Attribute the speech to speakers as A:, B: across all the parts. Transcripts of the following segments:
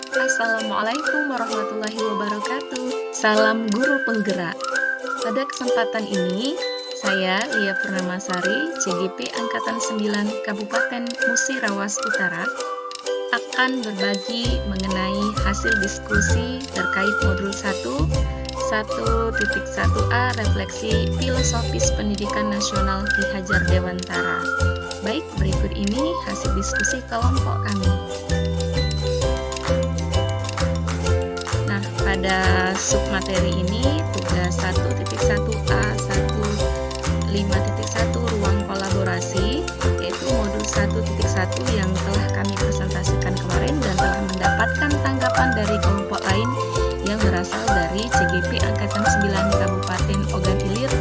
A: Assalamualaikum warahmatullahi wabarakatuh. Salam guru penggerak. Pada kesempatan ini, saya Lia Purnamasari, CGP Angkatan 9 Kabupaten Musirawas Utara, akan berbagi mengenai hasil diskusi terkait modul 1.1a Refleksi Filosofis Pendidikan Nasional Ki Hajar Dewantara. Baik, berikut ini hasil diskusi kelompok kami. Nah, pada submateri ini, tugas 1.1a 1.5.1 ruang kolaborasi, yaitu modul 1.1 yang telah kami presentasikan kemarin dan telah mendapatkan tanggapan dari kelompok lain yang berasal dari CGP Angkatan 9 Kabupaten Ogan Ilir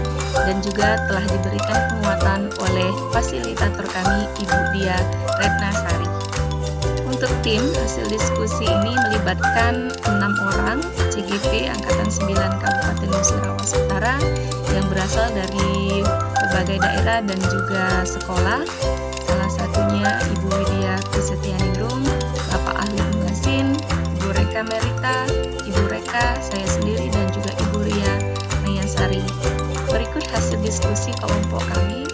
A: dan juga telah diberikan penguatan oleh fasilitator kami Ibu Dia Retnasari. Untuk tim, hasil diskusi ini melibatkan 6 orang CGP Angkatan 9 Kabupaten Musirawas Utara yang berasal dari berbagai daerah dan juga sekolah. Salah satunya Ibu Widya Kusetianingrum, Bapak Ahli Mengasin, Ibu Reka Merita, Ibu Reka, saya sendiri, dan juga Ibu Ria Mayasari. Berikut hasil diskusi kelompok kami.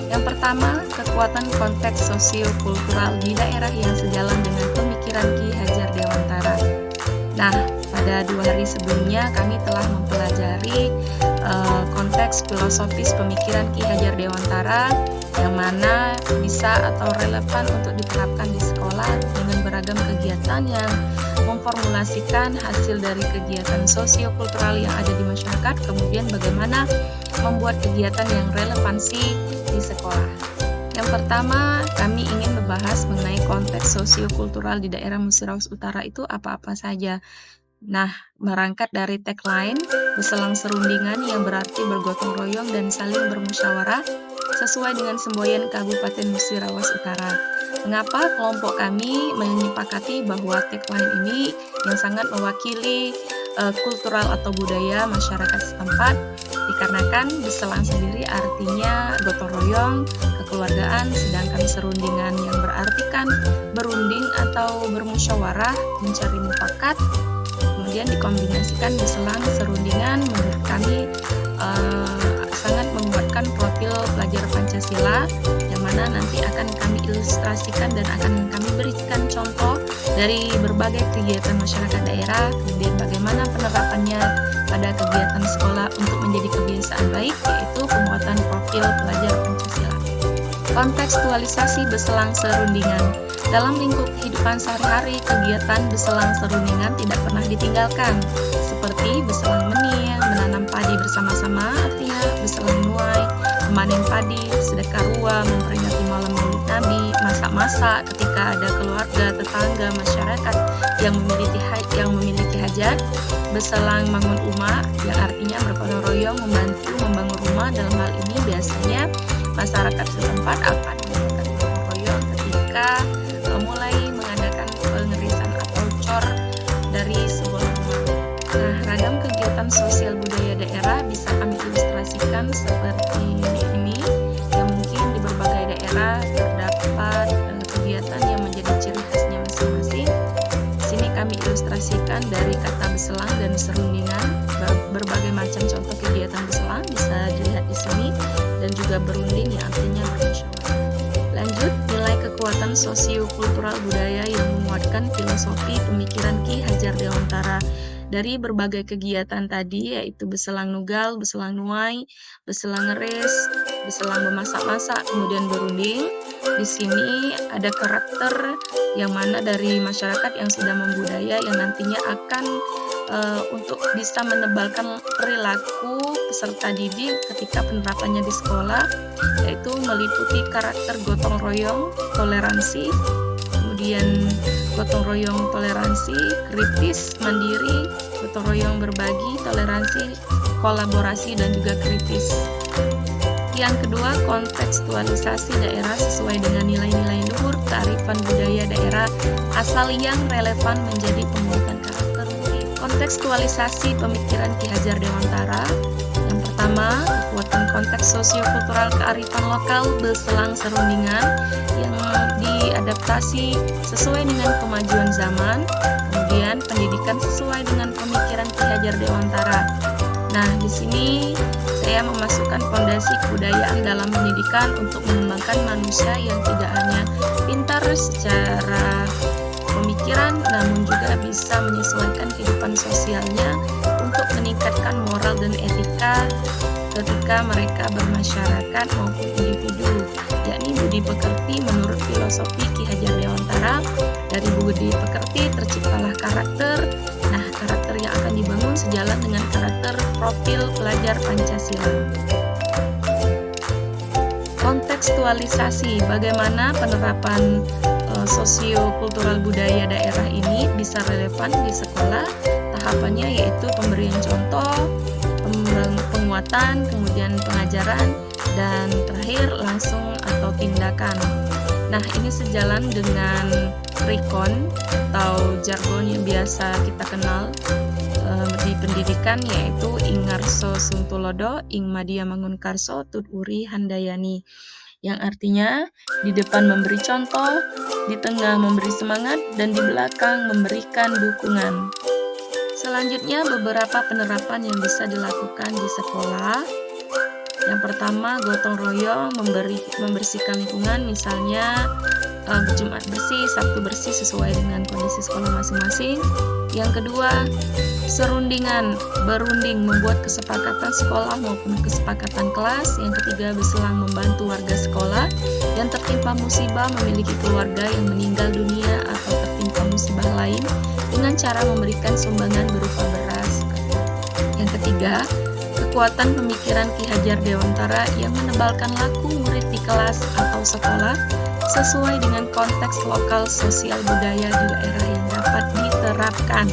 A: Yang pertama, kekuatan konteks sosio-kultural di daerah yang sejalan dengan pemikiran Ki Hajar Dewantara. Nah, pada 2 hari sebelumnya kami telah mempelajari konteks filosofis pemikiran Ki Hajar Dewantara yang mana bisa atau relevan untuk diterapkan di sekolah dengan beragam kegiatan yang memformulasikan hasil dari kegiatan sosio-kultural yang ada di masyarakat, kemudian bagaimana membuat kegiatan yang relevansi di sekolah. Yang pertama, kami ingin membahas mengenai konteks sosio-kultural di daerah Musirawas Utara itu apa-apa saja. Nah, berangkat dari tagline, berselang serundingan yang berarti bergotong royong dan saling bermusyawarah sesuai dengan semboyan Kabupaten Musirawas Utara. Mengapa kelompok kami menyepakati bahwa tagline ini yang sangat mewakili kultural atau budaya masyarakat setempat? Dikarenakan berselang sendiri artinya gotong royong, kekeluargaan, sedangkan serundingan yang berartikan berunding atau bermusyawarah, mencari mufakat. Kemudian dikombinasikan berselang serundingan, menurut kami sangat menguatkan profil pelajar Pancasila, yang mana nanti akan kami ilustrasikan dan akan kami berikan contoh dari berbagai kegiatan masyarakat daerah, kemudian bagaimana penerapannya pada kegiatan sekolah untuk menjadi kebiasaan baik, yaitu penguatan profil pelajar Pancasila. Kontekstualisasi berselang serundingan. Dalam lingkup kehidupan sehari-hari, kegiatan berselang serundingan tidak pernah ditinggalkan, seperti berselang menir, menanam padi bersama-sama, artinya berselang nuai, memanen padi, sedekah ruah, memperingati malam Maulid Nabi, masak-masak ketika ada keluarga, tetangga, masyarakat yang memiliki hajat, berselang bangun rumah, yang artinya bergotong royong membantu membangun rumah. Dalam hal ini biasanya masyarakat setempat akan melakukan gotong royong ketika mulai mengadakan pengerisan atau cor dari sebuah rumah. Nah, ragam kegiatan sosial budaya daerah bisa kami ilustrasikan seperti ini, yang mungkin di berbagai daerah terdapat kegiatan yang menjadi ciri khasnya masing-masing. Di sini kami ilustrasikan dari kata berselang dan serundingan, berbagai macam contoh kegiatan berselang bisa dilihat di sini, dan juga berunding yang artinya bermusyawarah. Lanjut, nilai kekuatan sosio-kultural budaya yang menguatkan filosofi pemikiran Ki Hajar Dewantara. Dari berbagai kegiatan tadi, yaitu berselang nugal, berselang nuai, berselang ngeres, berselang memasak-masak, kemudian berunding. Di sini ada karakter yang mana dari masyarakat yang sudah membudaya yang nantinya akan untuk bisa menebalkan perilaku peserta didik ketika penerapannya di sekolah, yaitu meliputi karakter gotong royong, toleransi, kemudian gotong royong toleransi, kritis, mandiri, gotong royong berbagi, toleransi, kolaborasi, dan juga kritis. Yang kedua, kontekstualisasi daerah sesuai dengan nilai-nilai luhur kearifan budaya daerah asal yang relevan menjadi penguatan karakter murid. Kontekstualisasi pemikiran Ki Hajar Dewantara. Yang pertama, kekuatan konteks sosio-kultural kearifan lokal berselang serundingan yang diadaptasi sesuai dengan kemajuan zaman. kemudian pendidikan sesuai dengan pemikiran Ki Hajar Dewantara. Nah, di sini saya memasukkan fondasi kebudayaan dalam pendidikan untuk mengembangkan manusia yang tidak hanya pintar secara pemikiran, namun juga bisa menyesuaikan kehidupan sosialnya untuk meningkatkan moral dan etika ketika mereka bermasyarakat maupun individu, yakni budi pekerti menurut filosofi Ki Hajar Dewantara. Dari budi pekerti terciptalah karakter. Nah, karakter yang akan dibangun sejalan dengan karakter profil pelajar Pancasila. Kontekstualisasi, bagaimana penerapan sosio-kultural budaya daerah ini bisa relevan di sekolah. Tahapannya yaitu pemberian contoh, penguatan, kemudian pengajaran, dan terakhir langsung atau tindakan. Nah, ini sejalan dengan recon atau jargon yang biasa kita kenal di pendidikan, yaitu ing ngarso sungtulodo, ing madya mangunkarso tut uri handayani, yang artinya di depan memberi contoh, di tengah memberi semangat, dan di belakang memberikan dukungan. Selanjutnya, beberapa penerapan yang bisa dilakukan di sekolah. Yang pertama, gotong royong membersihkan lingkungan, misalnya Jumat bersih, Sabtu bersih sesuai dengan kondisi sekolah masing-masing. Yang kedua, serundingan, berunding, membuat kesepakatan sekolah maupun kesepakatan kelas. Yang ketiga, berselang membantu warga sekolah yang tertimpa musibah, memiliki keluarga yang meninggal dunia atau tertimpa musibah lain dengan cara memberikan sumbangan berupa beras. Yang ketiga, kekuatan pemikiran Ki Hajar Dewantara yang menebalkan laku murid di kelas atau sekolah sesuai dengan konteks lokal sosial budaya di daerah yang dapat diterapkan.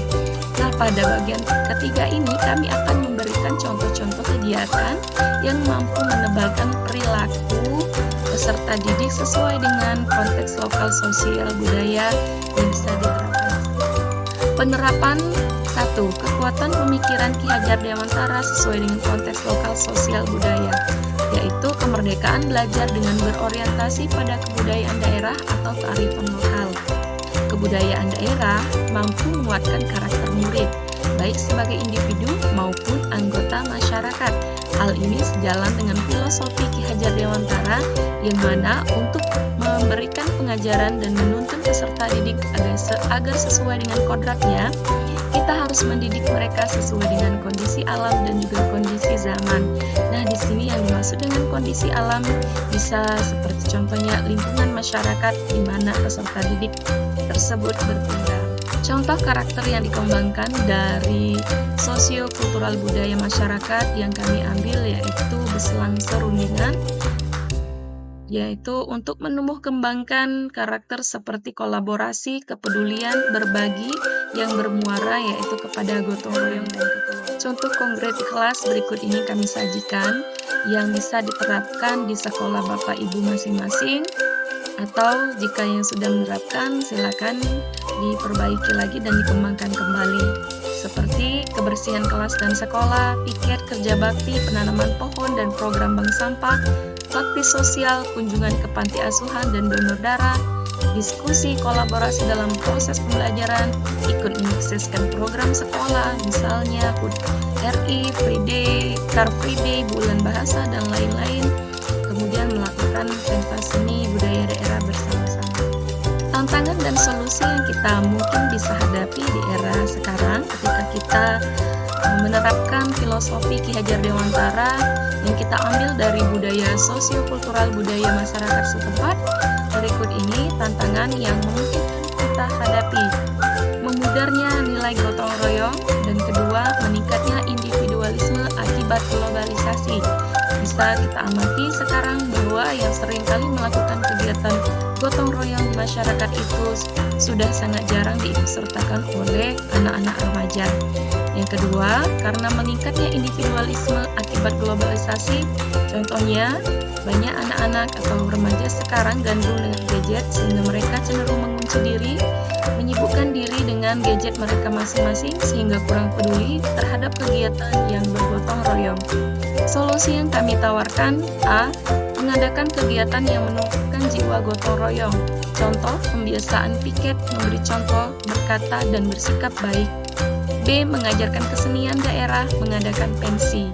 A: Nah, pada bagian ketiga ini kami akan memberikan contoh-contoh kegiatan yang mampu menebalkan perilaku peserta didik sesuai dengan konteks lokal sosial budaya yang bisa diterapkan. Penerapan 1. Kekuatan pemikiran Ki Hajar Dewantara sesuai dengan konteks lokal sosial budaya, yaitu kemerdekaan belajar dengan berorientasi pada kebudayaan daerah atau kearifan lokal. Kebudayaan daerah mampu menguatkan karakter murid, baik sebagai individu maupun anggota masyarakat. Hal ini sejalan dengan filosofi Ki Hajar Dewantara yang mana untuk memberikan pengajaran dan menuntun peserta didik agar sesuai dengan kodratnya, kita harus mendidik mereka sesuai dengan kondisi alam dan juga kondisi zaman. Nah, di sini yang dimaksud dengan kondisi alam bisa seperti contohnya lingkungan masyarakat di mana peserta didik tersebut bertinggal. Contoh karakter yang dikembangkan dari sosio-kultural budaya masyarakat yang kami ambil yaitu berselang serundingan, yaitu untuk menumbuh kembangkan karakter seperti kolaborasi, kepedulian, berbagi yang bermuara yaitu kepada gotong royong dan kekeluargaan. Contoh konkret di kelas berikut ini kami sajikan yang bisa diterapkan di sekolah Bapak Ibu masing-masing, atau jika yang sudah menerapkan silakan diperbaiki lagi dan dikembangkan kembali, seperti kebersihan kelas dan sekolah, piket kerja bakti, penanaman pohon dan program bank sampah, bakti sosial, kunjungan ke panti asuhan dan donor darah, diskusi kolaborasi dalam proses pembelajaran, ikut menyukseskan program sekolah, misalnya HUT RI, Free Day, Car Free Day, bulan bahasa, dan lain-lain. Kemudian melakukan pentas seni budaya daerah bersama-sama. Tantangan dan solusi yang kita mungkin bisa hadapi di era sekarang ketika kita menerapkan filosofi Ki Hajar Dewantara yang kita ambil dari budaya sosio-kultural budaya masyarakat setempat. Berikut ini tantangan yang mungkin kita hadapi: memudarnya nilai gotong royong, dan kedua, meningkatnya individualisme akibat globalisasi. Bisa kita amati sekarang bahwa yang seringkali melakukan kegiatan gotong royong di masyarakat itu sudah sangat jarang diikutsertakan oleh anak-anak remaja. Yang kedua, karena meningkatnya individualisme akibat globalisasi, contohnya banyak anak-anak atau remaja sekarang gandrung dengan gadget sehingga mereka cenderung mengunci diri, menyibukkan diri dengan gadget mereka masing-masing sehingga kurang peduli terhadap kegiatan yang bergotong royong. Solusi yang kami tawarkan: A. mengadakan kegiatan yang menumbuhkan jiwa gotong royong. Contoh, pembiasaan piket, memberi contoh, berkata, dan bersikap baik. B. Mengajarkan kesenian daerah, mengadakan pensi.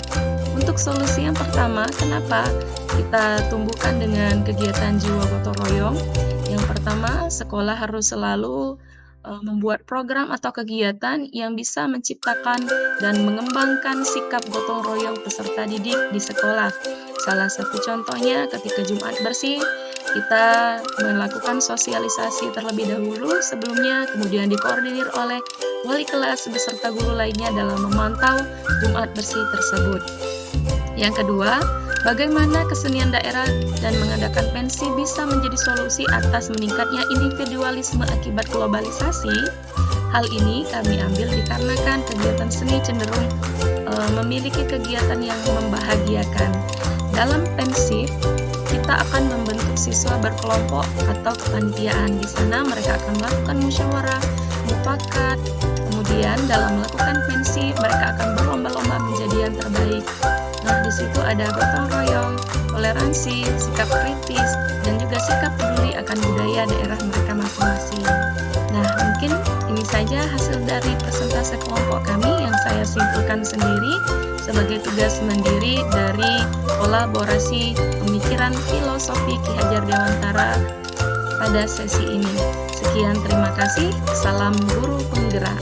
A: Untuk solusi yang pertama, kenapa kita tumbuhkan dengan kegiatan jiwa gotong royong? Yang pertama, sekolah harus selalu membuat program atau kegiatan yang bisa menciptakan dan mengembangkan sikap gotong royong peserta didik di sekolah. Salah satu contohnya ketika Jumat bersih, kita melakukan sosialisasi terlebih dahulu sebelumnya, kemudian dikoordinir oleh wali kelas beserta guru lainnya dalam memantau Jumat bersih tersebut. Yang kedua, bagaimana kesenian daerah dan mengadakan pensi bisa menjadi solusi atas meningkatnya individualisme akibat globalisasi? Hal ini kami ambil dikarenakan kegiatan seni cenderung memiliki kegiatan yang membahagiakan. Dalam pensi, kita akan membentuk siswa berkelompok atau kepanitiaan. Di sana mereka akan melakukan musyawarah, mufakat. Kemudian dalam melakukan pensi, mereka akan berlomba-lomba menjadi yang terbaik. Nah, di situ ada gotong royong, toleransi, sikap kritis, dan juga sikap peduli akan budaya daerah mereka masing-masing. Nah, mungkin ini saja hasil dari persentase kelompok kami yang saya simpulkan sendiri sebagai tugas mandiri dari kolaborasi pemikiran filosofi Ki Hajar Dewantara pada sesi ini. Sekian, terima kasih. Salam guru penggerak.